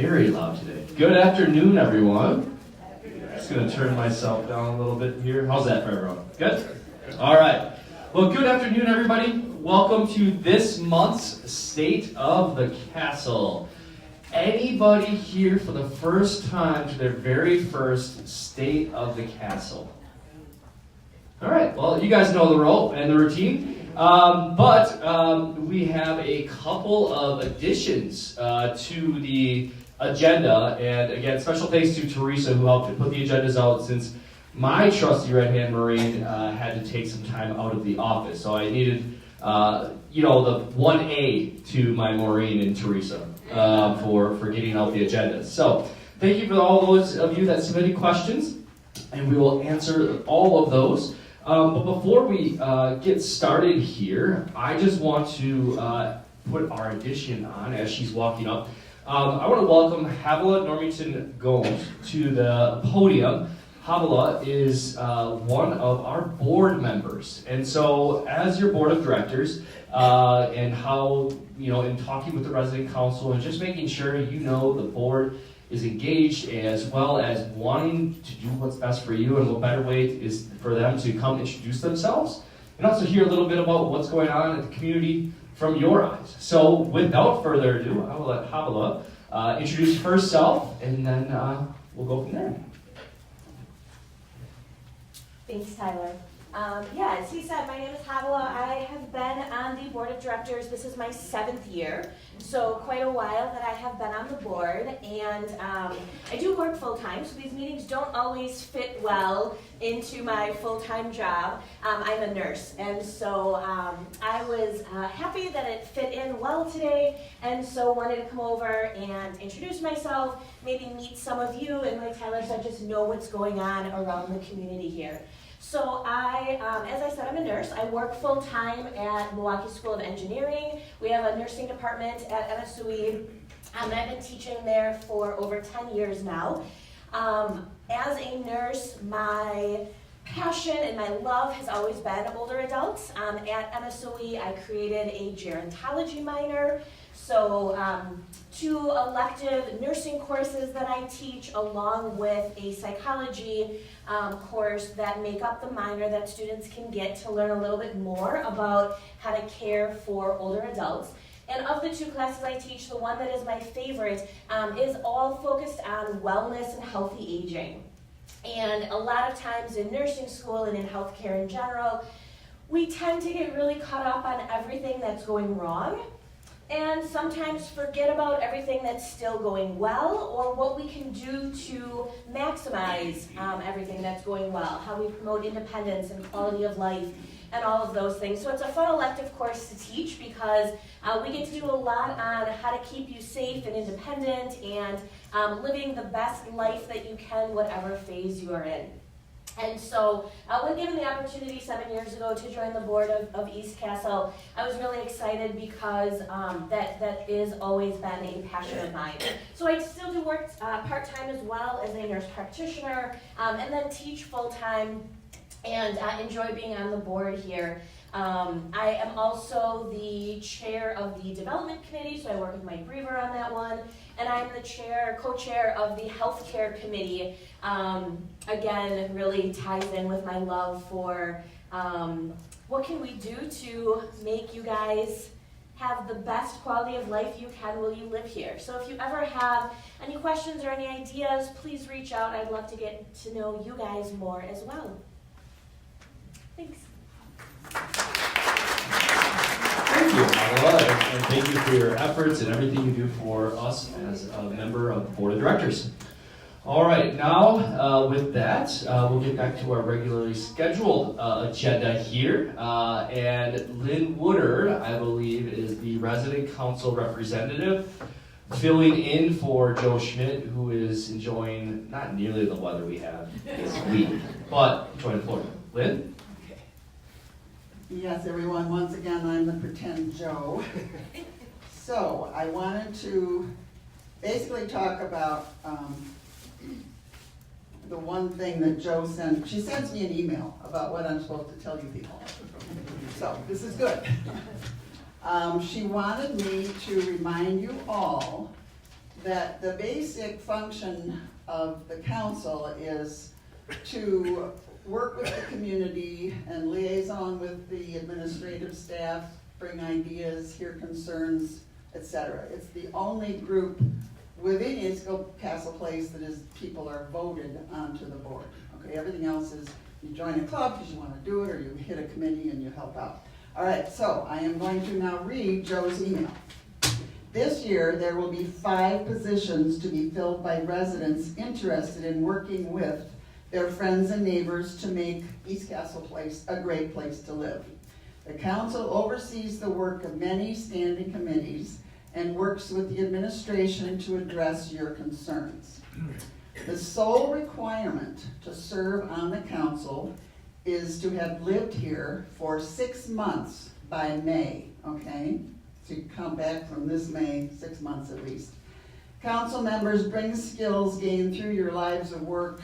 very loud today. Good afternoon, everyone. Just going to turn myself down a little bit here. How's that for everyone? Good? All right. Well, good afternoon, everybody. Welcome to this month's State of the Castle. Anybody here for the first time to their very first State of the Castle? All right. Well, you guys know the role and the routine. But we have a couple of additions to the agenda, and again, special thanks to Teresa who helped put the agendas out since my trusty right-hand Marine had to take some time out of the office. So I needed, the 1A to my Maureen and Teresa for getting out the agendas. So thank you for all those of you that submitted questions, and we will answer all of those. But before we get started here, I just want to put our addition on as she's walking up. I want to welcome Havila Normington Gomes to the podium. Havila is one of our board members. And so as your board of directors, and how, in talking with the resident council and just making sure the board is engaged as well as wanting to do what's best for you, and what better way is for them to come introduce themselves and also hear a little bit about what's going on in the community from your eyes. So without further ado, I will let Havila introduce herself, and then we'll go from there. Thanks, Tyler. As he said, my name is Havila. I have been on the board of directors. This is my 7th year, so quite a while that I have been on the board. And I do work full-time, so these meetings don't always fit well into my full-time job. I'm a nurse, and so I was happy that it fit in well today, and so wanted to come over and introduce myself, maybe meet some of you, and like Tyler said, just know what's going on around the community here. So as I said, I'm a nurse. I work full-time at Milwaukee School of Engineering. We have a nursing department at MSOE, and I've been teaching there for over 10 years now. As a nurse, my passion and my love has always been older adults. At MSOE, I created a gerontology minor. So 2 elective nursing courses that I teach, along with a psychology course that make up the minor that students can get to learn a little bit more about how to care for older adults. And of the 2 classes I teach, the one that is my favorite is all focused on wellness and healthy aging. And a lot of times in nursing school and in healthcare in general, we tend to get really caught up on everything that's going wrong, and sometimes forget about everything that's still going well, or what we can do to maximize everything that's going well, how we promote independence and quality of life and all of those things. So it's a fun elective course to teach because we get to do a lot on how to keep you safe and independent and living the best life that you can, whatever phase you are in. And so when given the opportunity 7 years ago to join the board of East Castle, I was really excited because that is always been a passion of mine. So I still do work part-time as well as a nurse practitioner, and then teach full-time, and enjoy being on the board here. I am also the chair of the development committee, so I work with Mike Brever on that one, and I'm the co-chair of the healthcare committee. Again, really ties in with my love for what can we do to make you guys have the best quality of life you can while you live here. So if you ever have any questions or any ideas, please reach out. I'd love to get to know you guys more as well. Thanks. Thank you, Havila, and thank you for your efforts and everything you do for us as a member of the board of directors. All right, now with that, we'll get back to our regularly scheduled agenda here. And Lynn Woodard, I believe, is the resident council representative, filling in for Joe Schmidt, who is enjoying not nearly the weather we have this week, but enjoying Florida. Lynn? Yes, everyone, once again, I'm the pretend Joe. So I wanted to basically talk about the one thing that Joe sent. She sends me an email about what I'm supposed to tell you people. So this is good. She wanted me to remind you all that the basic function of the council is to work with the community and liaison with the administrative staff, bring ideas, hear concerns, etc. It's the only group within Eagle Castle Place that is people are voted onto the board. Okay, everything else is you join a club because you want to do it, or you hit a committee and you help out. All right, so I am going to now read Joe's email. This year, there will be 5 positions to be filled by residents interested in working with their friends and neighbors to make East Castle Place a great place to live. The council oversees the work of many standing committees and works with the administration to address your concerns. The sole requirement to serve on the council is to have lived here for 6 months by May, okay? So you come back from this May, 6 months at least. Council members bring skills gained through your lives of work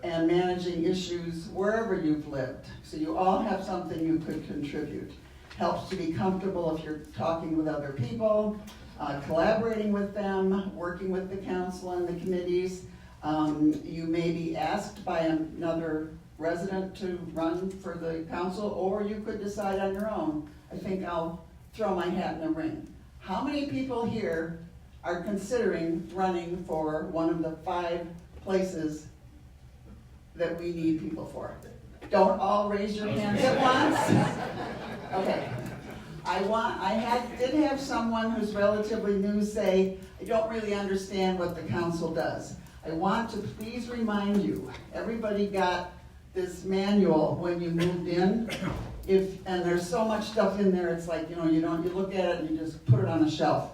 and managing issues wherever you've lived. So you all have something you could contribute. Helps to be comfortable if you're talking with other people, collaborating with them, working with the council and the committees. You may be asked by another resident to run for the council, or you could decide on your own. I think I'll throw my hat in the ring. How many people here are considering running for one of the 5 places that we need people for? Don't all raise your hands at once. Okay. I did have someone who's relatively new say, I don't really understand what the council does. I want to please remind you, everybody got this manual when you moved in. And there's so much stuff in there, it's like, you look at it and you just put it on a shelf.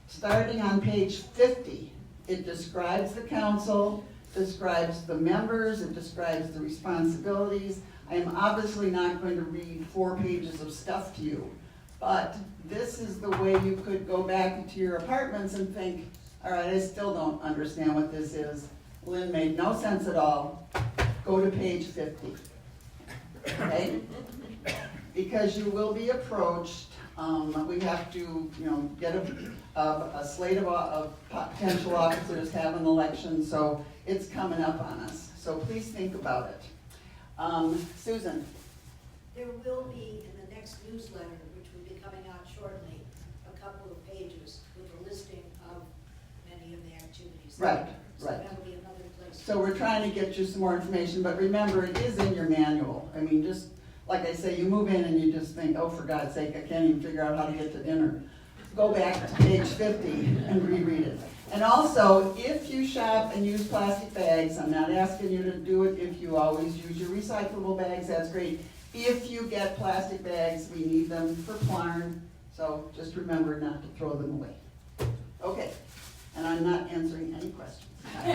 Starting on page 50, it describes the council, describes the members, it describes the responsibilities. I am obviously not going to read 4 pages of stuff to you, but this is the way you could go back to your apartments and think, all right, I still don't understand what this is. Lynn made no sense at all. Go to page 50, okay? Because you will be approached. We have to, get a slate of potential officers, have an election, so it's coming up on us. So please think about it. Susan. There will be, in the next newsletter, which will be coming out shortly, a couple of pages with a listing of many of the activities. Right, So right. that'll be another place. So we're trying to get you some more information, but remember, it is in your manual. I mean, just like I say, you move in and you just think, oh, for God's sake, I can't even figure out how to get to dinner. Go back to page 50 and reread it. And also, if you shop and use plastic bags, I'm not asking you to do it if you always use your recyclable bags, that's great. If you get plastic bags, we need them for Plarn, so just remember not to throw them away. Okay, and I'm not answering any questions. I've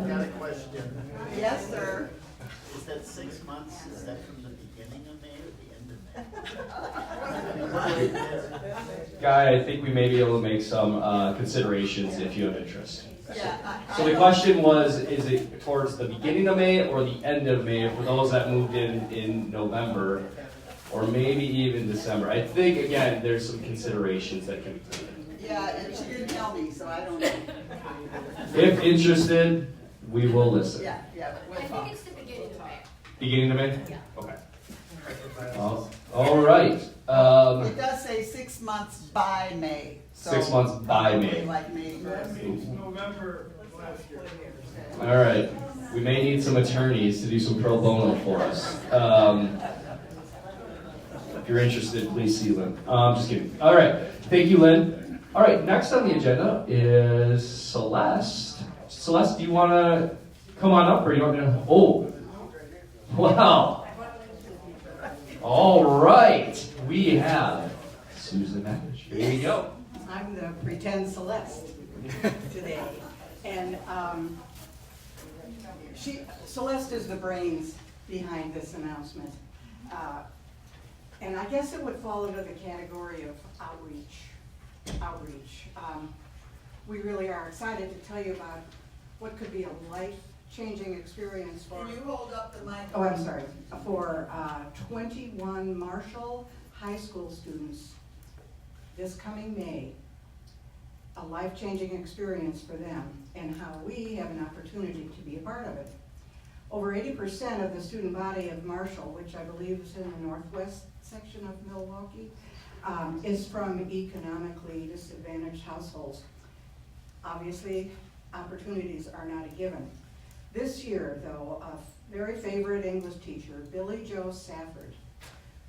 got a question. Yes, sir. Is that 6 months, is that from the beginning of May or the end of May? Guy, I think we may be able to make some considerations if you have interest. Yeah. So the question was, is it towards the beginning of May or the end of May for those that moved in November, or maybe even December? I think, again, there's some considerations that can be taken. Yeah, and she didn't tell me, so I don't know. If interested, we will listen. Yeah, we'll I talk. think it's the beginning of May. Beginning of May? Yeah. Okay. All right. It does say 6 months by May. So 6 months by May. Like May. November last year. All right. We may need some attorneys to do some pro bono for us. If you're interested, please see Lynn. Just kidding. All right. Thank you, Lynn. All right. Next on the agenda is Celeste. Celeste, do you want to come on up, or you want me to? Oh, wow. All right. We have Susan Mackich. Here you go. I'm the pretend Celeste today, and Celeste is the brains behind this announcement, and I guess it would fall into the category of outreach. We really are excited to tell you about what could be a life-changing experience for... Can you hold up the mic? Oh, I'm sorry. For 21 Marshall High School students this coming May, a life-changing experience for them, and how we have an opportunity to be a part of it. Over 80% of the student body of Marshall, which I believe is in the northwest section of Milwaukee, is from economically disadvantaged households. Obviously, opportunities are not a given. This year, though, a very favorite English teacher, Billy Jo Safford,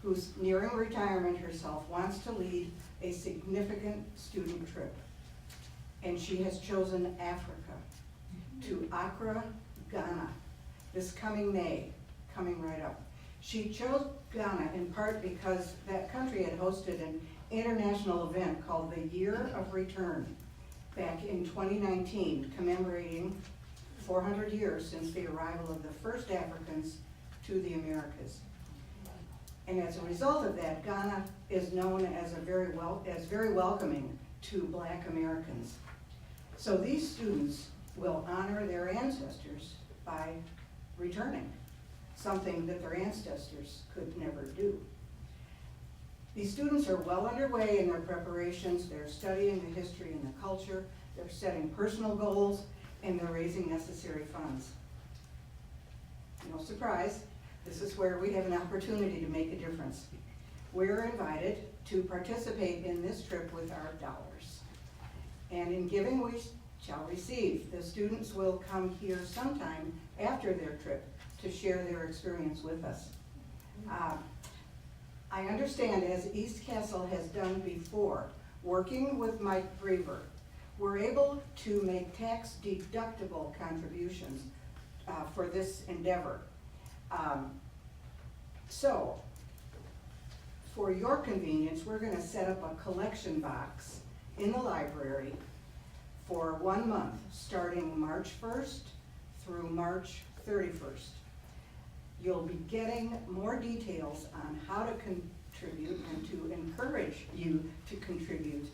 who's nearing retirement herself, wants to lead a significant student trip. And she has chosen Africa, to Accra, Ghana, this coming May, coming right up. She chose Ghana in part because that country had hosted an international event called the Year of Return back in 2019, commemorating 400 years since the arrival of the first Africans to the Americas. And as a result of that, Ghana is known as very welcoming to Black Americans. So these students will honor their ancestors by returning, something that their ancestors could never do. These students are well underway in their preparations. They're studying the history and the culture, they're setting personal goals, and they're raising necessary funds. No surprise, this is where we have an opportunity to make a difference. We're invited to participate in this trip with our dollars. And in giving, we shall receive. The students will come here sometime after their trip to share their experience with us. I understand, as East Castle has done before, working with Mike Brever, we're able to make tax deductible contributions for this endeavor. So, for your convenience, we're going to set up a collection box in the library for 1 month, starting March 1st through March 31st. You'll be getting more details on how to contribute and to encourage you to contribute,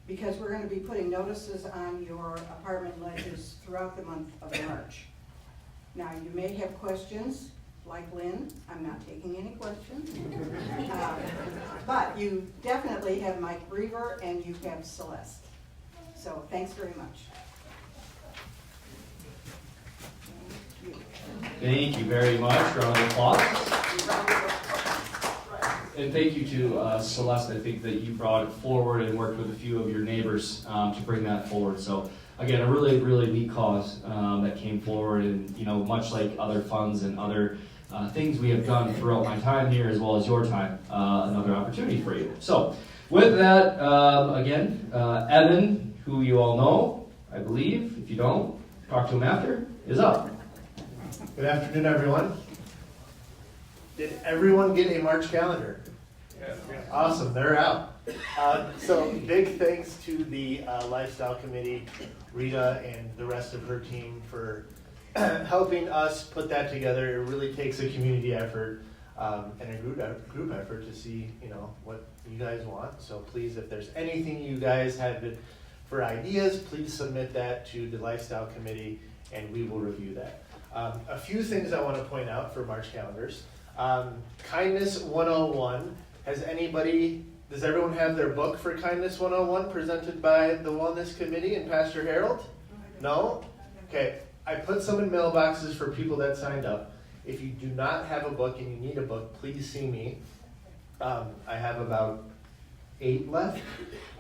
because we're going to be putting notices on your apartment ledgers throughout the month of March. Now, you may have questions, like Lynn. I'm not taking any questions. But you definitely have Mike Brever and you have Celeste. So thanks very much. Thank you very much. Round of applause. And thank you to Celeste. I think that you brought it forward and worked with a few of your neighbors to bring that forward. So again, a really, really neat cause that came forward, and much like other funds and other things we have done throughout my time here, as well as your time, another opportunity for you. So with that, again, Evan, who you all know, I believe, if you don't, talk to him after, is up. Good afternoon, everyone. Did everyone get a March calendar? Yes. Awesome, they're out. So big thanks to the Lifestyle Committee, Rita and the rest of her team for helping us put that together. It really takes a community effort and a group effort to see what you guys want. So please, if there's anything you guys have for ideas, please submit that to the Lifestyle Committee and we will review that. A few things I want to point out for March calendars. Kindness 101. Does everyone have their book for Kindness 101 presented by the Wellness Committee and Pastor Harold? No? Okay. I put some in mailboxes for people that signed up. If you do not have a book and you need a book, please see me. I have about 8 left,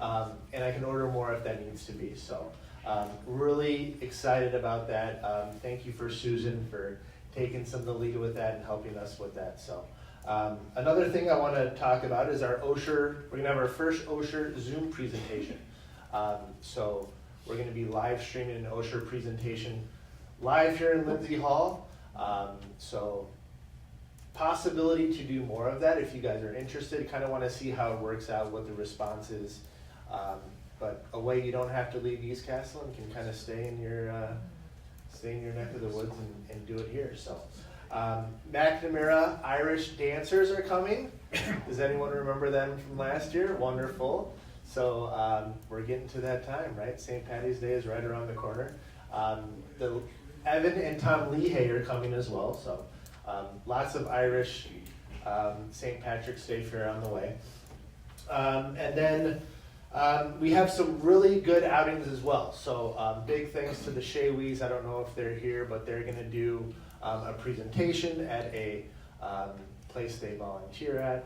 and I can order more if that needs to be. So really excited about that. Thank you for Susan for taking some of the lead with that and helping us with that. So another thing I want to talk about is our Osher. We're going to have our first Osher Zoom presentation. So we're going to be live streaming an Osher presentation live here in Lindsay Hall. So possibility to do more of that if you guys are interested. Kind of want to see how it works out, what the response is. But a way you don't have to leave East Castle and can kind of stay in your neck of the woods and do it here. So McNamara Irish dancers are coming. Does anyone remember them from last year? Wonderful. So we're getting to that time, right? St. Patty's Day is right around the corner. The Evan and Tom Lehey are coming as well, so lots of Irish St. Patrick's Day fare on the way. And then we have some really good outings as well. So big thanks to the Shawees. I don't know if they're here, but they're going to do a presentation at a place they volunteer at.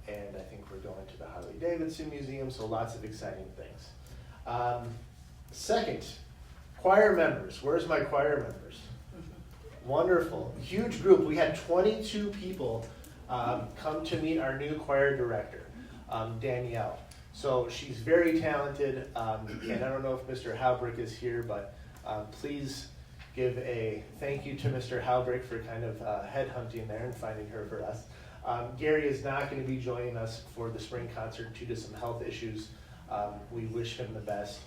And I think we're going to the Harley-Davidson Museum, so lots of exciting things. Second, choir members. Where's my choir members? Wonderful. Huge group. We had 22 people come to meet our new choir director, Danielle. So she's very talented, and I don't know if Mr. Halbrick is here, but please give a thank you to Mr. Halbrick for kind of headhunting there and finding her for us. Gary is not going to be joining us for the spring concert due to some health issues. We wish him the best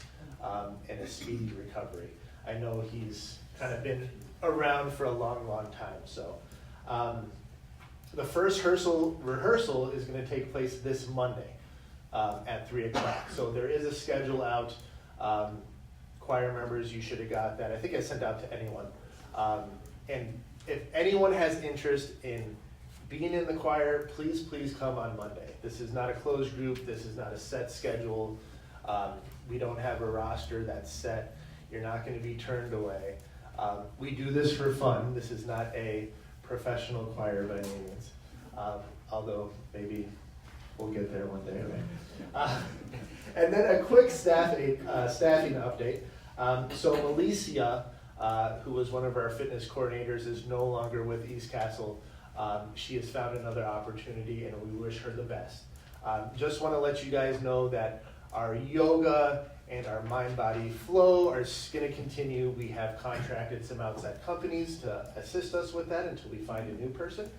and a speedy recovery. I know he's kind of been around for a long, long time. So the first rehearsal is going to take place this Monday at 3 o'clock. So there is a schedule out. Choir members, you should have got that. I think I sent out to anyone. And if anyone has interest in being in the choir, please come on Monday. This is not a closed group. This is not a set schedule. We don't have a roster that's set. You're not going to be turned away. We do this for fun. This is not a professional choir by any means, although maybe we'll get there one day, right? And then a quick staffing update. So Alicia, who was one of our fitness coordinators, is no longer with East Castle. She has found another opportunity, and we wish her the best. Just want to let you guys know that our yoga and our mind-body flow are going to continue. We have contracted some outside companies to assist us with that until we find a new person.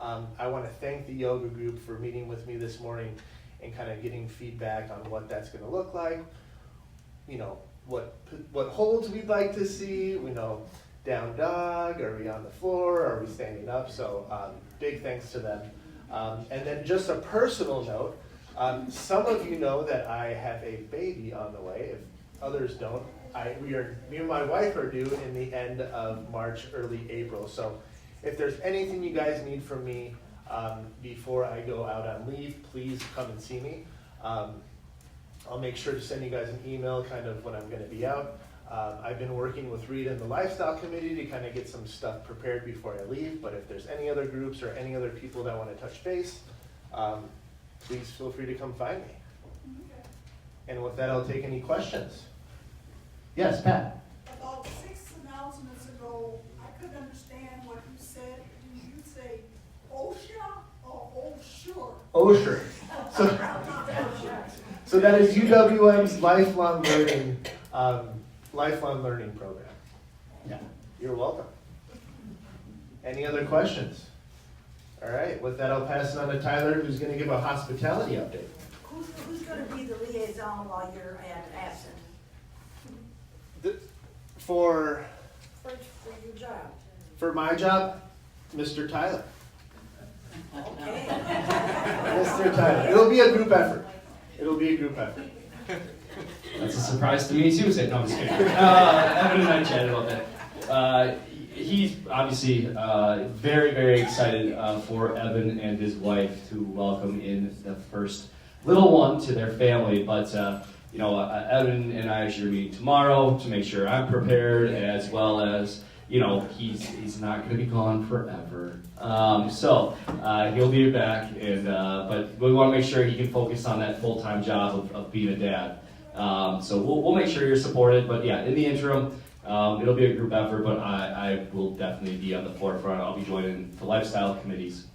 I want to thank the yoga group for meeting with me this morning and kind of getting feedback on what that's going to look like. You know, what holds we'd like to see. We know down dog, are we on the floor, are we standing up? So big thanks to them. And then just a personal note, some of you know that I have a baby on the way. If others don't, me and my wife are due in the end of March, early April. So if there's anything you guys need from me before I go out on leave, please come and see me. I'll make sure to send you guys an email kind of when I'm going to be out. I've been working with Rita and the Lifestyle Committee to kind of get some stuff prepared before I leave, but if there's any other groups or any other people that want to touch base, please feel free to come find me. And with that, I'll take any questions. Yes, Pat? About 6 announcements ago, I couldn't understand what you said. Did you say OSHA or OSHURE? OSHURE. So that is UWM's lifelong learning program. Yeah, you're welcome. Any other questions? All right, with that, I'll pass it on to Tyler, who's going to give a hospitality update. Who's going to be the liaison while you're absent For your job? For my job, Mr. Tyler. Okay. Mr. Tyler. It'll be a group effort. That's a surprise to me too. No, I'm just kidding. Evan and I chatted about that. He's obviously very, very excited for Evan and his wife to welcome in the first little one to their family. But Evan and I are meeting tomorrow to make sure I'm prepared, as well as he's not going to be gone forever. So he'll be back, but we want to make sure he can focus on that full-time job of being a dad. So we'll make sure you're supported. But yeah, in the interim, it'll be a group effort, but I will definitely be on the forefront. I'll be joining the lifestyle committees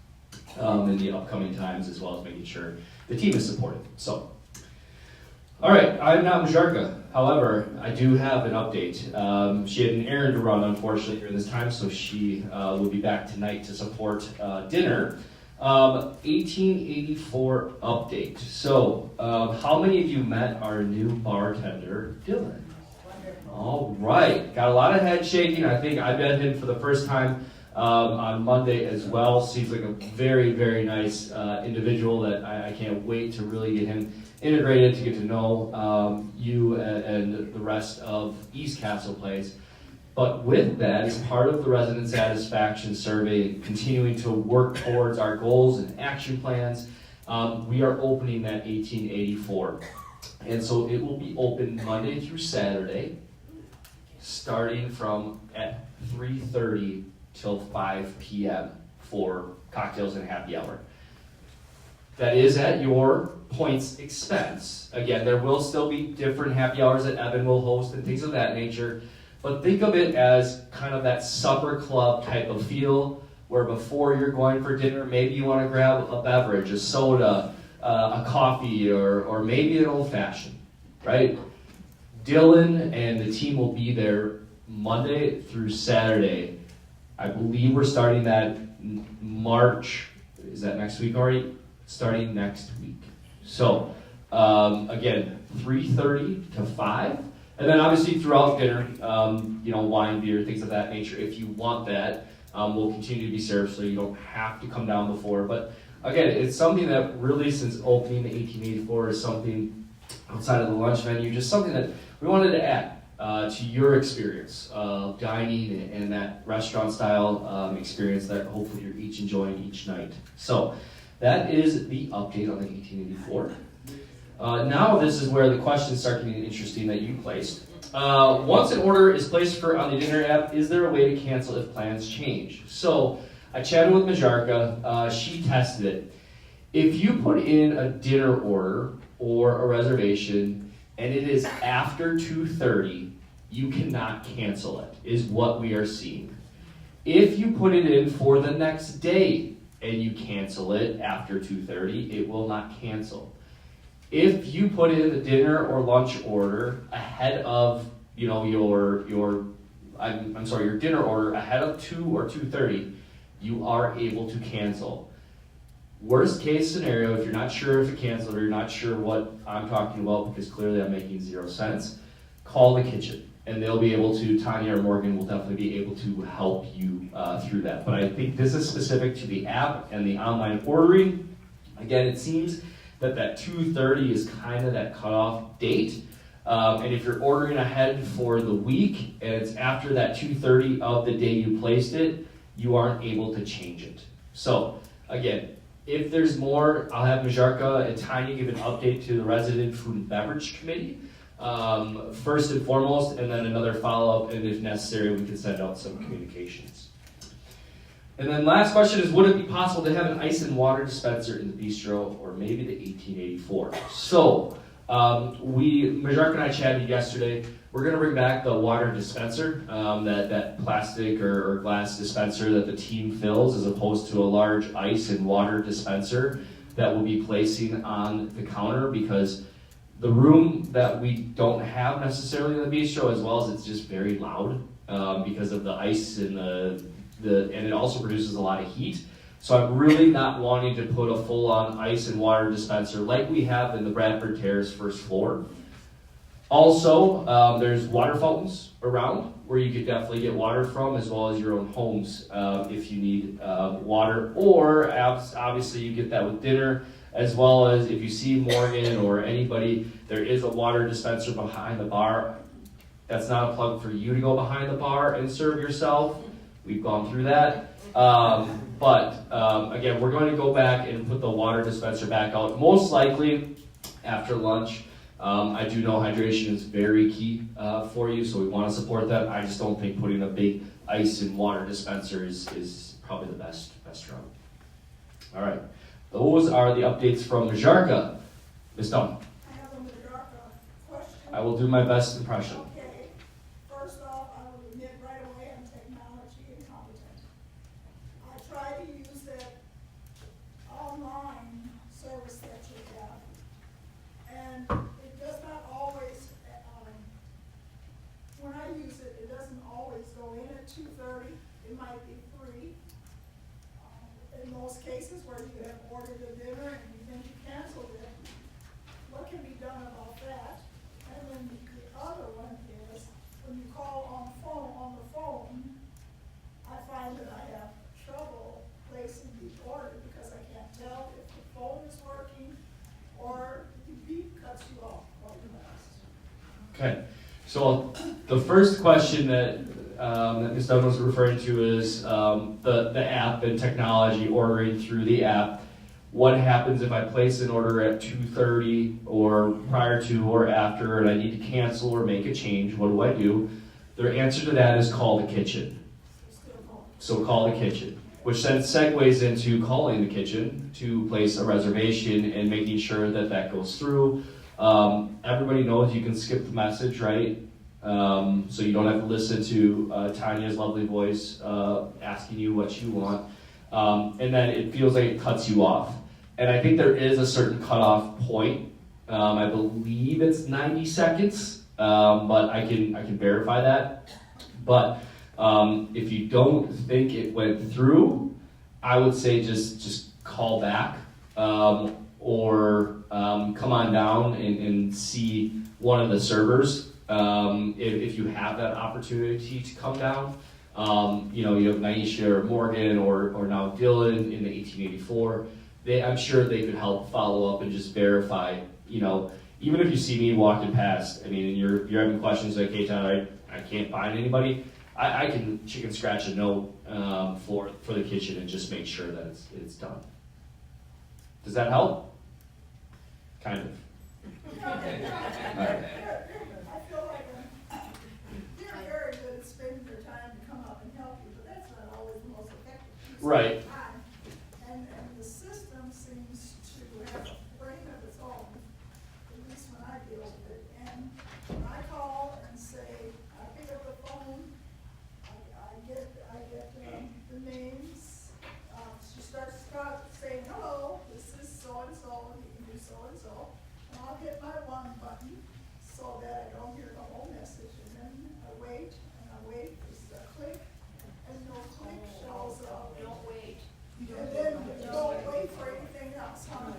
in the upcoming times, as well as making sure the team is supported. So, all right, I'm not Mjarka. However, I do have an update. She had an errand to run, unfortunately, during this time, so she will be back tonight to support dinner. 1884 update. So, how many of you met our new bartender, Dylan? All right, got a lot of head shaking. I think I met him for the first time on Monday as well. Seems like a very, very nice individual that I can't wait to really get him integrated, to get to know you and the rest of East Castle Place. But with that, as part of the resident satisfaction survey, continuing to work towards our goals and action plans, we are opening that 1884. And so it will be open Monday through Saturday, starting from at 3:30 till 5 p.m. for cocktails and happy hour. That is at your points expense. Again, there will still be different happy hours that Evan will host and things of that nature, but think of it as kind of that supper club type of feel, where before you're going for dinner, maybe you want to grab a beverage, a soda, a coffee, or maybe an old-fashioned, right? Dylan and the team will be there Monday through Saturday. I believe we're starting that March, is that next week already? Starting next week. So, again, 3:30 to 5. And then obviously throughout dinner, wine, beer, things of that nature, if you want that, will continue to be served, so you don't have to come down before. But again, it's something that really, since opening the 1884, is something outside of the lunch menu, just something that we wanted to add to your experience of dining and that restaurant-style experience that hopefully you're each enjoying each night. So that is the update on the 1884. Now this is where the questions start getting interesting that you placed. Once an order is placed on the dinner app, is there a way to cancel if plans change? So I chatted with Majarka. She tested it. If you put in a dinner order or a reservation and it is after 2:30, you cannot cancel it, is what we are seeing. If you put it in for the next day and you cancel it after 2:30, it will not cancel. If you put in the dinner or lunch order ahead of your dinner order ahead of 2 or 2:30, you are able to cancel. Worst case scenario, if you're not sure if it canceled or you're not sure what I'm talking about, because clearly I'm making 0 sense, call the kitchen and they'll be able to, Tanya or Morgan will definitely be able to help you through that. But I think this is specific to the app and the online ordering. Again, it seems that 2:30 is kind of that cutoff date. And if you're ordering ahead for the week and it's after that 2:30 of the day you placed it, you aren't able to change it. So again, if there's more, I'll have Majarka and Tanya give an update to the Resident Food and Beverage Committee, first and foremost, and then another follow-up, and if necessary, we can send out some communications. And then last question is, would it be possible to have an ice and water dispenser in the bistro or maybe the 1884? So, Majarka and I chatted yesterday. We're going to bring back the water dispenser, that plastic or glass dispenser that the team fills, as opposed to a large ice and water dispenser that we'll be placing on the counter, because the room that we don't have necessarily in the bistro, as well as it's just very loud because of the ice and and it also produces a lot of heat. So I'm really not wanting to put a full-on ice and water dispenser like we have in the Bradford Terrace first floor. Also, there's water fountains around where you could definitely get water from, as well as your own homes if you need water. Or obviously you get that with dinner, as well as if you see Morgan or anybody, there is a water dispenser behind the bar. That's not a plug for you to go behind the bar and serve yourself. We've gone through that. Again, we're going to go back and put the water dispenser back out, most likely after lunch. I do know hydration is very key for you, so we want to support that. I just don't think putting a big ice and water dispenser is probably the best route. All right, those are the updates from Majarka. Ms. Dunn. I have a Majarka question. I will do my best impression. Okay, first off, I will admit right away I'm technology incompetent. I try to use that online service that you have, and it does not always, when I use it, it doesn't always go in at 2:30, it might be 3. In most cases where you have ordered a dinner and then you canceled it, what can be done about that? And then the other one is, when you call on the phone, I find that I have trouble placing the order because I can't tell if the phone is working or the beep cuts you off or the rest. Okay, so the first question that that Ms. Dunn was referring to is the app and technology, ordering through the app. What happens if I place an order at 2:30 or prior to or after and I need to cancel or make a change? What do? Their answer to that is call the kitchen. So call the kitchen, which then segues into calling the kitchen to place a reservation and making sure that that goes through. Everybody knows you can skip the message, right? So you don't have to listen to Tanya's lovely voice asking you what you want. And then it feels like it cuts you off. And I think there is a certain cutoff point. I believe it's 90 seconds, but I can verify that. But if you don't think it went through, I would say just call back or come on down and see one of the servers if you have that opportunity to come down. You have Naisha or Morgan or now Dylan in the 1884. I'm sure they could help follow up and just verify. Even if you see me walking past, and you're having questions like, "Hey, Tyler, I can't find anybody." I can chicken scratch a note for the kitchen and just make sure that it's done. Does that help? Kind of. All right. I feel like they're very good at spending their time to come up and help you, but that's not always the most effective use of Right. their time. And the system seems to have a brain of its own, at least when I deal with it. And when I call and say, I pick up the phone, I get the names. She starts saying, "Hello, this is so-and-so, and you can do so-and-so." And I'll hit my one button so that I don't hear the whole message. And then I wait, there's a click, and no click shows up. Don't wait. And then don't wait for anything else, huh?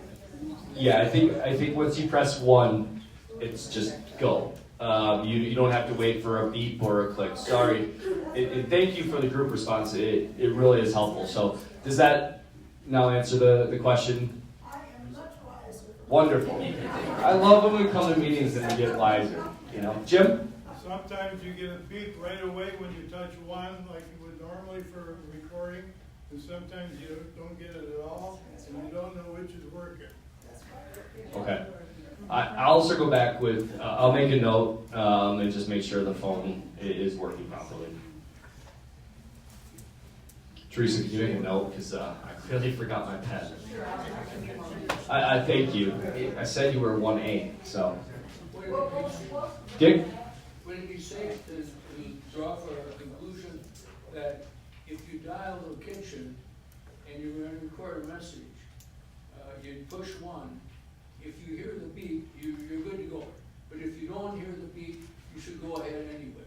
Yeah, I think once you press 1, it's just go. You don't have to wait for a beep or a click. Sorry. Thank you for the group response. It really is helpful. So does that now answer the question? I am much wiser. Wonderful. I love when we come to meetings and we get wiser. Jim? Sometimes you get a beep right away when you touch 1, like you would normally for recording, and sometimes you don't get it at all, and you don't know which is working. Okay. I'll circle back with, I'll make a note and just make sure the phone is working properly. Teresa, can you make a note? Because I clearly forgot my pen. I thank you. I said you were 1A, so. Dick? Would it be safe to draw for a conclusion that if you dial the kitchen and you're going to record a message, you push 1, if you hear the beep, you're good to go. But if you don't hear the beep, you should go ahead anyway.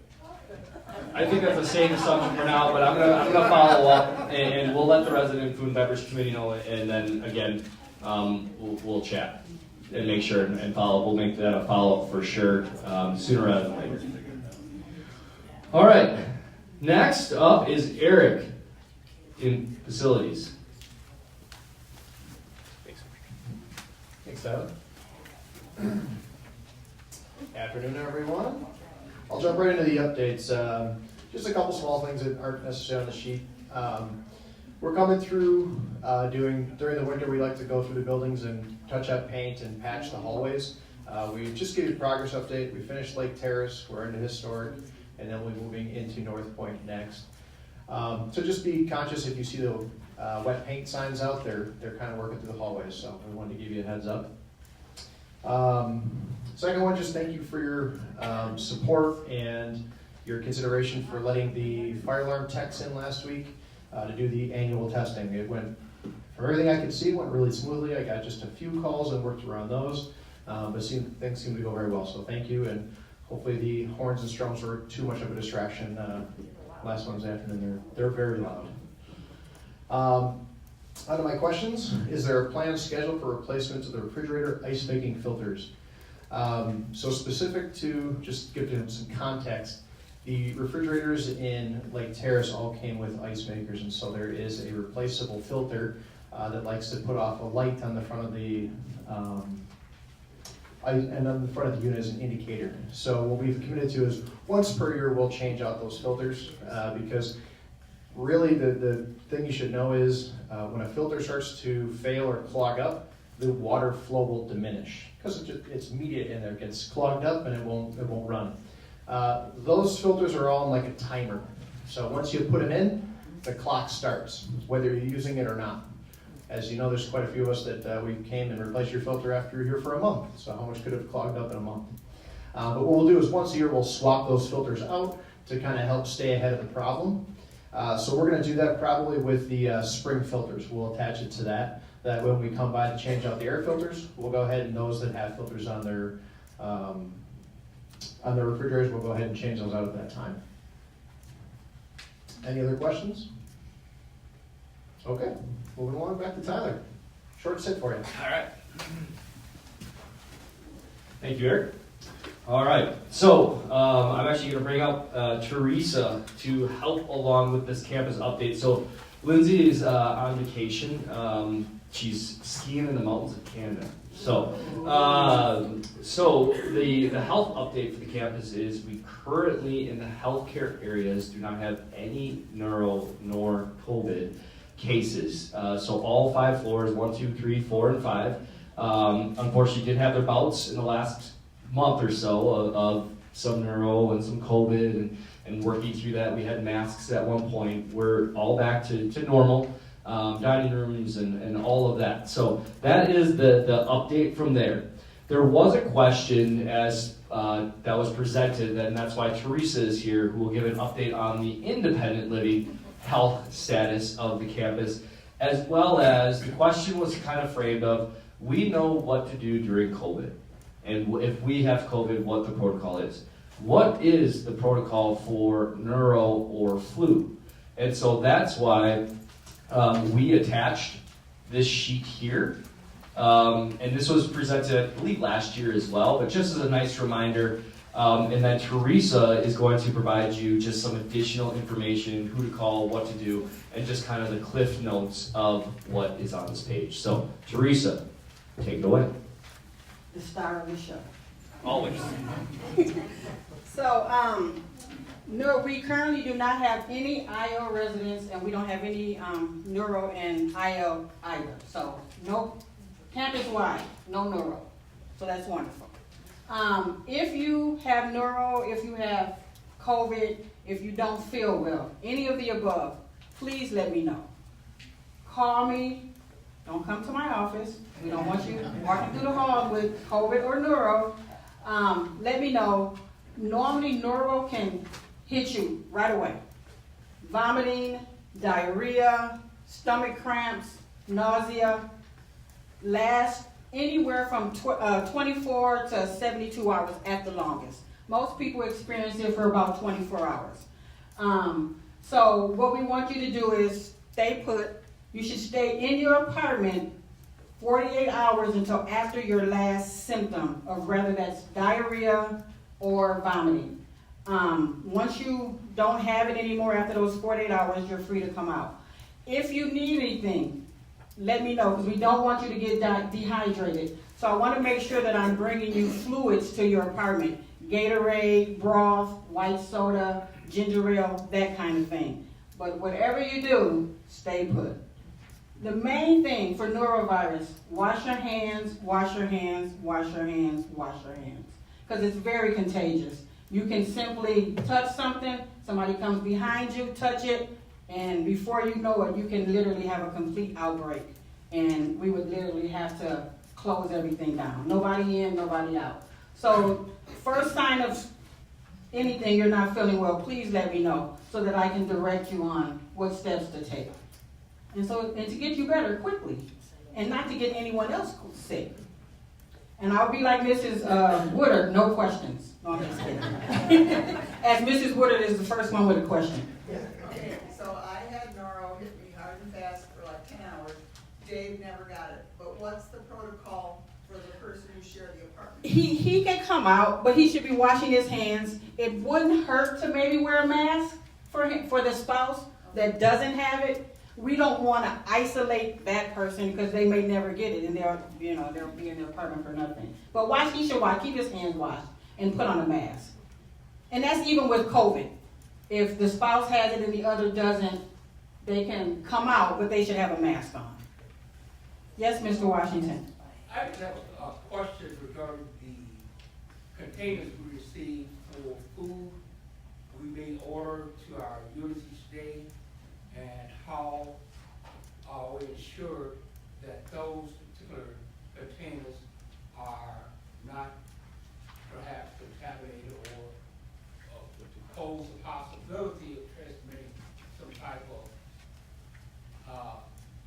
I think that's a safe assumption for now, but I'm gonna follow up and we'll let the resident food and beverage committee know, and then again, we'll chat and make sure and follow up. We'll make that a follow-up for sure, sooner rather than later. All right, next up is Eric in facilities. Thanks, Tyler. Afternoon, everyone. I'll jump right into the updates. Just a couple small things that aren't necessarily on the sheet. We're coming through during the winter. We like to go through the buildings and touch up paint and patch the hallways. We just gave you a progress update. We finished Lake Terrace. We're into historic, and then we'll be moving into North Point next. So just be conscious if you see the wet paint signs out there. They're kind of working through the hallways, so we wanted to give you a heads up. Second one, just thank you for your support and your consideration for letting the fire alarm techs in last week to do the annual testing. It went, from everything I could see, went really smoothly. I got just a few calls and worked around those, but things seem to go very well. So thank you, and hopefully the horns and strums were too much of a distraction last Wednesday afternoon. They're very loud. On to my questions. Is there a planned schedule for replacement of the refrigerator ice making filters? So specific to, just give them some context, the refrigerators in Lake Terrace all came with ice makers, and so there is a replaceable filter that likes to put off a light on the front of the and on the front of the unit is an indicator. So what we've committed to is once per year we'll change out those filters because really the thing you should know is when a filter starts to fail or clog up, the water flow will diminish because it's immediate and it gets clogged up and it won't run. Those filters are all like a timer. So once you put them in, the clock starts, whether you're using it or not. As you know, there's quite a few of us that we came and replaced your filter after you're here for a month. So how much could have clogged up in a month? But what we'll do is once a year we'll swap those filters out to kind of help stay ahead of the problem. So we're going to do that probably with the spring filters. We'll attach it to that. That when we come by to change out the air filters, we'll go ahead and those that have filters on their refrigerators, we'll go ahead and change those out at that time. Any other questions? Okay, moving along back to Tyler. Short sit for you. All right. Thank you, Eric. All right, so I'm actually going to bring up Teresa to help along with this campus update. So Lindsay is on vacation. She's skiing in the mountains of Canada. So the health update for the campus is we currently in the healthcare areas do not have any neuro nor COVID cases. So all 5 floors, 1, 2, 3, 4, and 5, unfortunately did have their bouts in the last month or so of some neuro and some COVID and working through that. We had masks at one point. We're all back to normal. Dining rooms and all of that. So that is the update from there. There was a question as that was presented, and that's why Teresa is here, who will give an update on the independent living health status of the campus, as well as the question was kind of framed of, we know what to do during COVID, and if we have COVID, what the protocol is. What is the protocol for neuro or flu? And so that's why we attached this sheet here, and this was presented, I believe, last year as well, but just as a nice reminder, and then Teresa is going to provide you just some additional information, who to call, what to do, and just kind of the cliff notes of what is on this page. So, Teresa, take it away. The star of the show. Always. So, no, we currently do not have any IO residents, and we don't have any neuro and IO either. So, no, campus-wide, no neuro. So that's wonderful. If you have neuro, if you have COVID, if you don't feel well, any of the above, please let me know. Call me. Don't come to my office. We don't want you walking through the halls with COVID or neuro. Let me know. Normally, neuro can hit you right away. Vomiting, diarrhea, stomach cramps, nausea, last anywhere from 24 to 72 hours at the longest. Most people experience it for about 24 hours. So what we want you to do is stay put. You should stay in your apartment 48 hours until after your last symptom of whether that's diarrhea or vomiting. Once you don't have it anymore after those 48 hours, you're free to come out. If you need anything, let me know, because we don't want you to get dehydrated. So I want to make sure that I'm bringing you fluids to your apartment. Gatorade, broth, white soda, ginger ale, that kind of thing. But whatever you do, stay put. The main thing for norovirus, wash your hands, wash your hands, wash your hands, wash your hands. Because it's very contagious. You can simply touch something, somebody comes behind you, touch it, and before you know it, you can literally have a complete outbreak. And we would literally have to close everything down. Nobody in, nobody out. So first sign of anything you're not feeling well, please let me know so that I can direct you on what steps to take. And to get you better quickly and not to get anyone else sick. And I'll be like Mrs. Woodard, no questions. No, I'm just kidding. As Mrs. Woodard is the first one with a question. Okay, so I had neuro hit me hard and fast for like 10 hours. Dave never got it. But what's the protocol for the person who shared the apartment? He can come out, but he should be washing his hands. It wouldn't hurt to maybe wear a mask for the spouse that doesn't have it. we don't want to isolate that person because they may never get it and they'll be in their apartment for nothing. But he should keep his hands washed and put on a mask. And that's even with COVID. If the spouse has it and the other doesn't, they can come out, but they should have a mask on. Yes, Mr. Washington. I have a question regarding the containers we receive for food we may order to our units each day, and how are we ensured that those particular containers are not perhaps contaminated or pose the possibility of transmitting some type of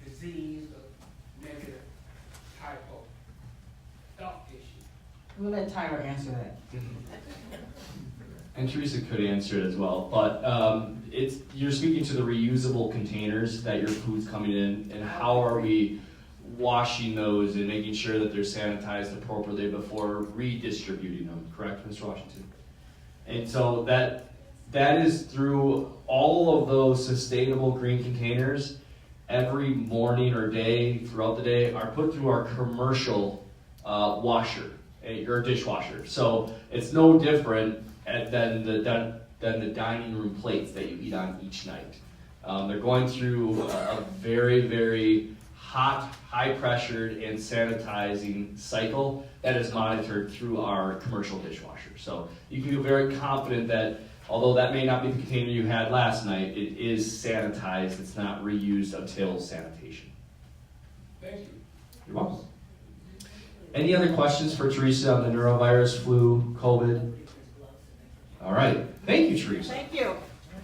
disease or negative type of health issue. We'll let Tyler answer that. And Teresa could answer it as well, but you're speaking to the reusable containers that your food's coming in, and how are we washing those and making sure that they're sanitized appropriately before redistributing them, correct, Mr. Washington? And so that is through all of those sustainable green containers. Every morning or day throughout the day are put through our commercial washer, or dishwasher. So it's no different than the dining room plates that you eat on each night. They're going through a very, very hot, high-pressured, and sanitizing cycle that is monitored through our commercial dishwasher. So you can feel very confident that although that may not be the container you had last night, it is sanitized. It's not reused until sanitation. Thank you. You're welcome. Any other questions for Teresa on the norovirus, flu, COVID? All right. Thank you, Teresa. Thank you.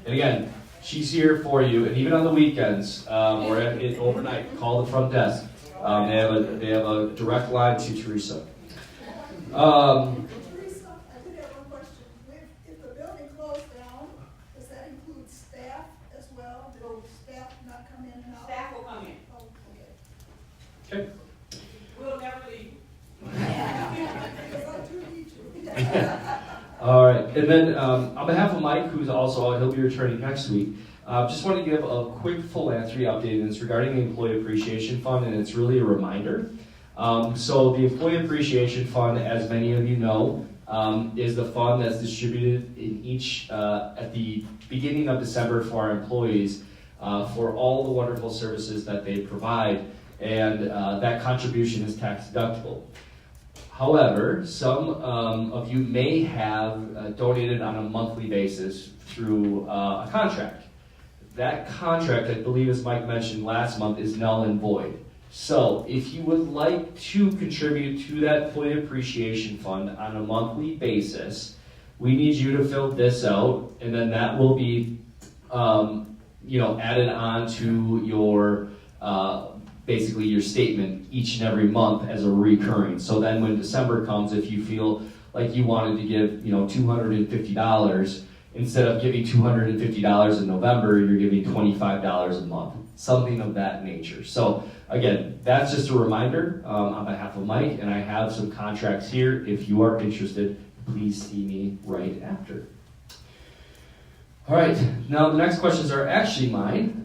And again, she's here for you, and even on the weekends or overnight, call the front desk. They have a direct line to Teresa. Teresa, I did have one question. If the building closed down, does that include staff as well? Will staff not come in and out? Staff will come in. Oh, okay. Okay. We'll never leave. Because I do need you. All right, and then on behalf of Mike, who's also out, he'll be returning next week. Just want to give a quick philanthropy update, and it's regarding the Employee Appreciation Fund, and it's really a reminder. So the Employee Appreciation Fund, as many of you know, is the fund that's distributed in each at the beginning of December for our employees for all the wonderful services that they provide, and that contribution is tax deductible. However, some of you may have donated on a monthly basis through a contract. That contract, I believe as Mike mentioned last month, is null and void. So if you would like to contribute to that Employee Appreciation Fund on a monthly basis, we need you to fill this out, and then that will be added on to your basically your statement each and every month as a recurring. So then when December comes, if you feel like you wanted to give $250, instead of giving $250 in November, you're giving $25 a month, something of that nature. So again, that's just a reminder on behalf of Mike, and I have some contracts here. If you are interested, please see me right after. All right, now the next questions are actually mine.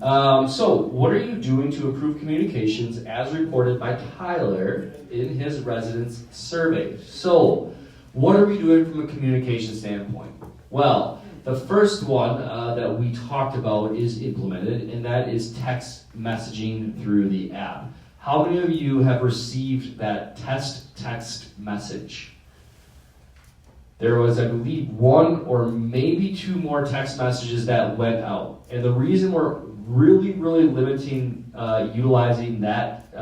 So what are you doing to improve communications as reported by Tyler in his residence survey? So what are we doing from a communication standpoint? Well, the first one that we talked about is implemented, and that is text messaging through the app. How many of you have received that text message? There was, I believe, one or maybe two more text messages that went out. And the reason we're really, really limiting utilizing that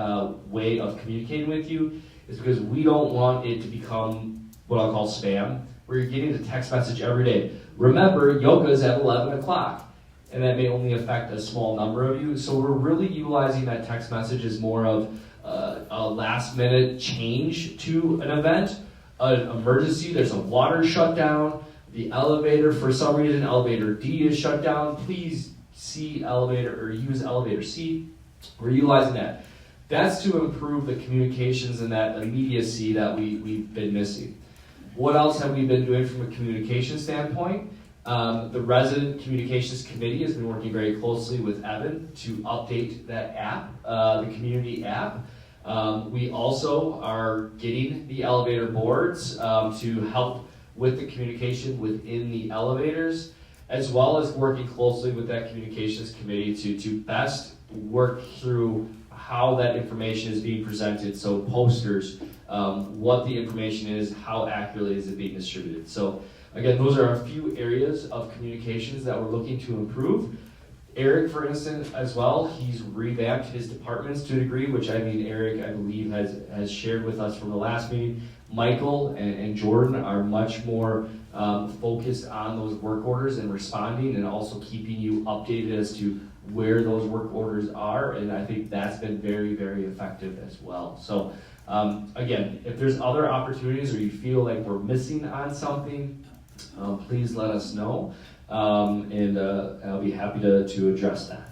way of communicating with you is because we don't want it to become what I'll call spam, where you're getting a text message every day. Remember, yoga is at 11 o'clock, and that may only affect a small number of you. So we're really utilizing that text message as more of a last-minute change to an event. An emergency, there's a water shutdown, the elevator, for some reason, elevator D is shut down. Please see elevator or use elevator C. We're utilizing that. That's to improve the communications and that immediacy that we've been missing. What else have we been doing from a communication standpoint? The Resident Communications Committee has been working very closely with Evan to update that app, the community app. We also are getting the elevator boards to help with the communication within the elevators, as well as working closely with that communications committee to best work through how that information is being presented. So posters, what the information is, how accurately is it being distributed. So again, those are a few areas of communications that we're looking to improve. Eric, for instance, as well, he's revamped his departments to a degree, which I mean, Eric, I believe, has shared with us from the last meeting. Michael and Jordan are much more focused on those work orders and responding, and also keeping you updated as to where those work orders are, and I think that's been very, very effective as well. So again, if there's other opportunities or you feel like we're missing on something, please let us know, and I'll be happy to address that.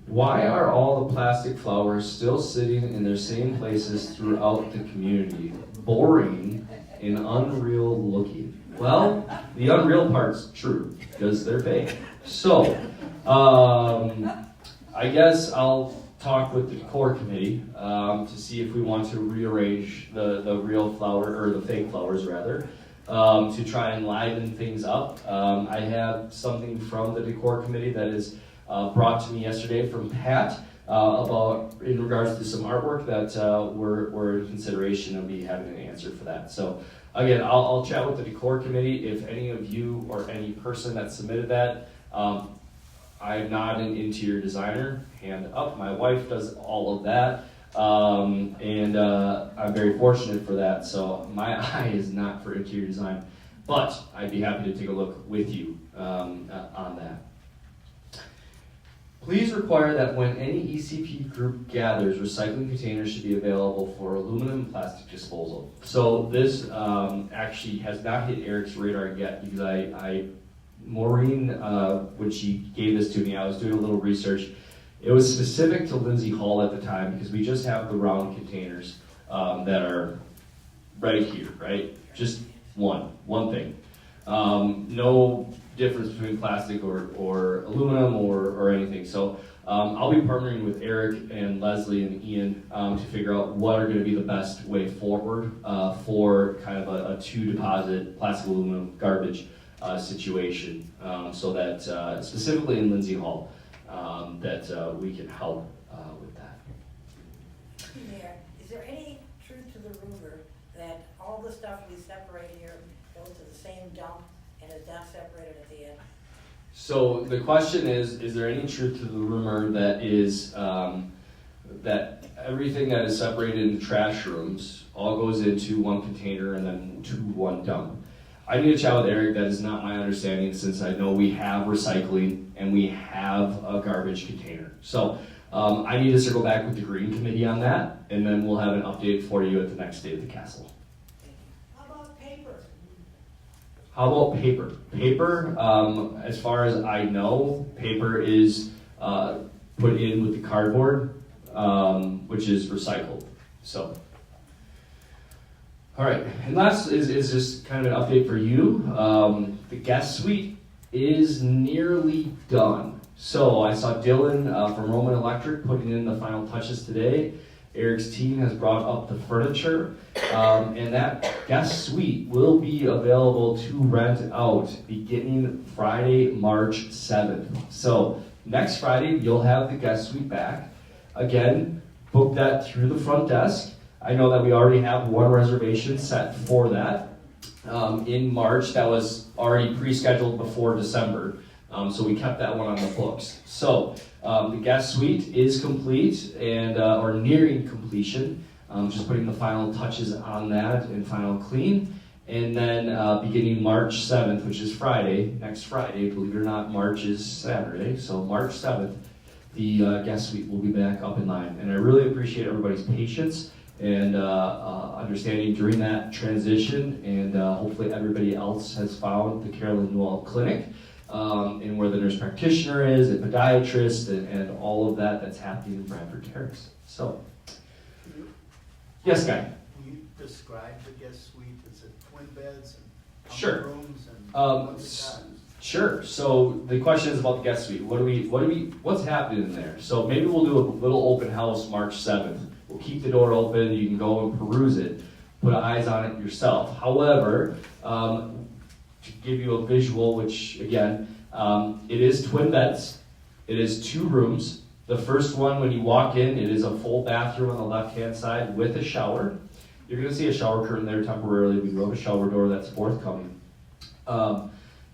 Why are all the plastic flowers still sitting in their same places throughout the community? Boring and unreal looking. Well, the unreal part's true, because they're fake. So, I guess I'll talk with the decor committee to see if we want to rearrange the real flower, or the fake flowers rather, to try and liven things up. I have something from the decor committee that is brought to me yesterday from Pat about in regards to some artwork that we're in consideration of me having an answer for that. So again, I'll chat with the decor committee. If any of you or any person that submitted that, I'm not an interior designer, hand up. My wife does all of that, and I'm very fortunate for that. So my eye is not for interior design, but I'd be happy to take a look with you on that. Please require that when any ECP group gathers, recycling containers should be available for aluminum and plastic disposal. So this actually has not hit Eric's radar yet, because Maureen, when she gave this to me, I was doing a little research. It was specific to Lindsay Hall at the time, because we just have the round containers that are right here, right? Just one thing. No difference between plastic or aluminum or anything. So I'll be partnering with Eric and Leslie and Ian to figure out what are going to be the best way forward for kind of a two deposit plastic aluminum garbage situation, so that specifically in Lindsay Hall, that we can help with that. Mayor, is there any truth to the rumor that all the stuff we separate here goes to the same dump and is not separated at the end? So the question is there any truth to the rumor that is that everything that is separated into trash rooms all goes into one container and then to one dump? I need to chat with Eric. That is not my understanding, since I know we have recycling and we have a garbage container. So I need to circle back with the Green Committee on that, and then we'll have an update for you at the next Day of the Castle. How about paper? How about paper? Paper, as far as I know, paper is put in with the cardboard, which is recycled. So, all right, and last is just kind of an update for you. The guest suite is nearly done. So I saw Dylan from Roman Electric putting in the final touches today. Eric's team has brought up the furniture, and that guest suite will be available to rent out beginning Friday, March 7th. So next Friday, you'll have the guest suite back. Again, book that through the front desk. I know that we already have one reservation set for that in March. That was already pre-scheduled before December, so we kept that one on the books. So the guest suite is complete and or nearing completion. Just putting the final touches on that and final clean. And then beginning March 7th, which is Friday, next Friday, believe it or not, March is Saturday, so March 7th, the guest suite will be back up in line. And I really appreciate everybody's patience and understanding during that transition, and hopefully everybody else has found the Carolyn Newell Clinic, and where the nurse practitioner is, and podiatrist, and all of that that's happening in Bradford Terrace. So, yes, Guy? Will you describe the guest suite? Is it twin beds? Sure. Rooms and S- Sure. So the question is about the guest suite. What's happening in there? So maybe we'll do a little open house March 7th. We'll keep the door open. You can go and peruse it, put eyes on it yourself. However, to give you a visual, which again, it is twin beds. It is 2 rooms. The first one, when you walk in, it is a full bathroom on the left-hand side with a shower. You're going to see a shower curtain there temporarily. We do have a shower door that's forthcoming.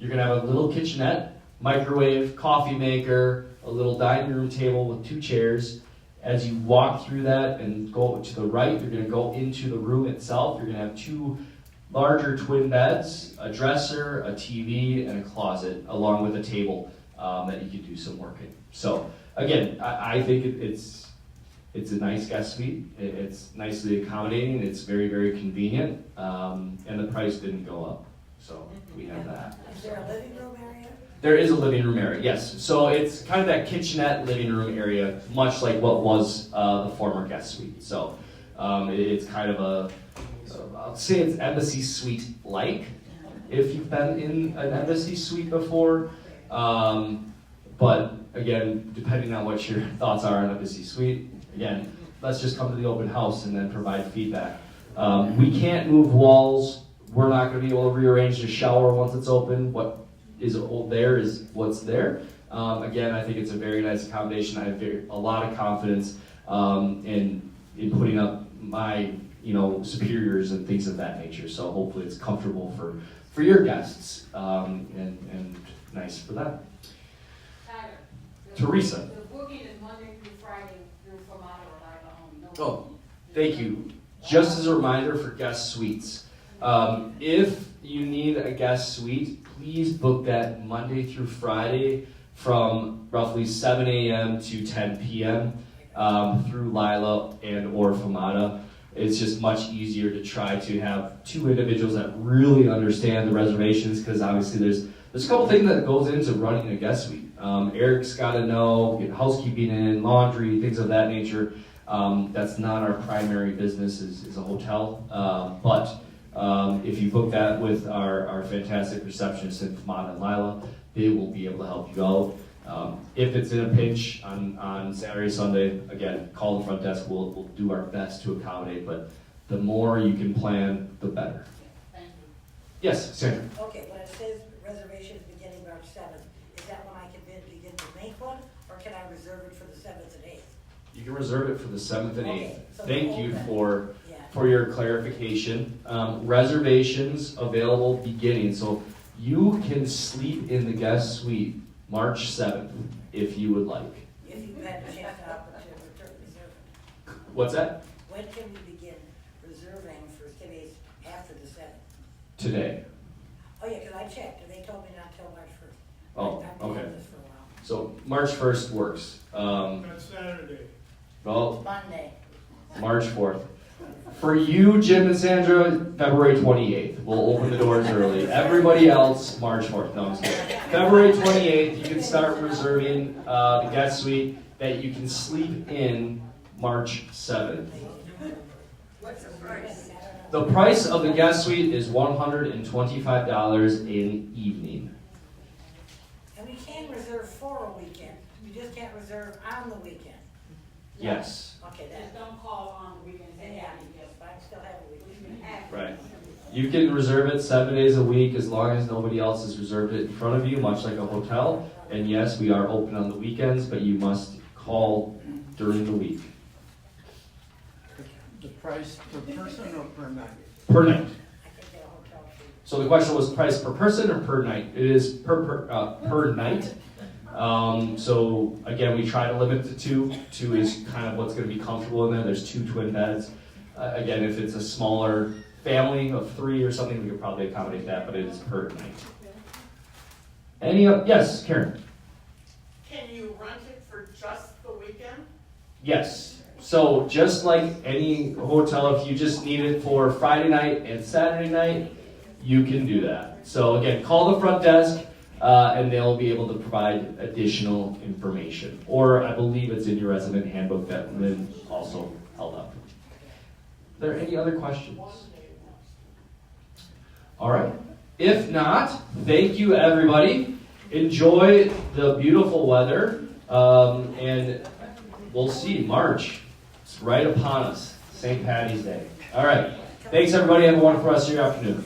You're going to have a little kitchenette, microwave, coffee maker, a little dining room table with 2 chairs. As you walk through that and go to the right, you're going to go into the room itself. You're going to have 2 larger twin beds, a dresser, a TV, and a closet, along with a table that you can do some work in. So again, I think it's a nice guest suite. It's nicely accommodating. It's very, very convenient, and the price didn't go up. So we have that. Is there a living room area? There is a living room area, yes. So it's kind of that kitchenette living room area, much like what was the former guest suite. So it's kind of I'll say it's embassy suite-like, if you've been in an embassy suite before. But again, depending on what your thoughts are on embassy suite, again, let's just come to the open house and then provide feedback. We can't move walls. We're not going to be able to rearrange the shower once it's open. What is there is what's there. Again, I think it's a very nice accommodation. I have a lot of confidence in putting up my superiors and things of that nature. So hopefully it's comfortable for your guests and nice for them. Tyler, Teresa. The booking is Monday through Friday through Vermont or Idaho. No. Oh, thank you. Just as a reminder for guest suites, if you need a guest suite, please book that Monday through Friday from roughly 7 a.m. to 10 p.m. Through Lila and or Famata. It's just much easier to try to have 2 individuals that really understand the reservations, because obviously there's a couple things that goes into running a guest suite. Eric's got to know, get housekeeping in, laundry, things of that nature. That's not our primary business is a hotel. But if you book that with our fantastic receptionists in Famata and Lila, they will be able to help you out. If it's in a pinch on Saturday, Sunday, again, call the front desk. We'll do our best to accommodate, but the more you can plan, the better. Thank you. Yes, Sandra. Okay, when it says reservations beginning March 7th, is that when I can begin to make one, or can I reserve it for the 7th and 8th? You can reserve it for the 7th and 8th. Okay, so Thank you open. for your clarification. Reservations available beginning, so you can sleep in the guest suite March 7th if you would like. If you've had a chance to reserve it. What's that? When can we begin reserving for cities after the 7th? Today. Oh, yeah, because I checked, and they told me not till March 1st. Oh, I've been okay. doing this for a while. So March 1st works. That's Saturday. Well, Monday. March 4th. For you, Jim and Sandra, February 28th. We'll open the doors early. Everybody else, March 4th. No, I'm just kidding. February 28th, you can start reserving the guest suite that you can sleep in March 7th. What's the price? The price of the guest suite is $125 an evening. And we can reserve for a weekend. We just can't reserve on the weekend. Yes. Okay, Just that, don't call on the weekends. yeah, yes, but I still have a weekend. Right. You can reserve it 7 days a week as long as nobody else has reserved it in front of you, much like a hotel. And yes, we are open on the weekends, but you must call during the week. The price per person or per night? Per night. I can get a hotel fee. So the question was price per person or per night? It is per night. So again, we try to limit it to 2. 2 is kind of what's going to be comfortable in there. There's 2 twin beds. Again, if it's a smaller family of 3 or something, we could probably accommodate that, but it is per night. Yes, Karen? Can you rent it for just the weekend? Yes. So just like any hotel, if you just need it for Friday night and Saturday night, you can do that. So again, call the front desk and they'll be able to provide additional information. Or I believe it's in your resident handbook that Lynn also held up. Are there any other questions? All right. If not, thank you, everybody. Enjoy the beautiful weather, and we'll see. March. It's right upon us. St. Patty's Day. All right. Thanks, everybody. Have a wonderful rest of your afternoon.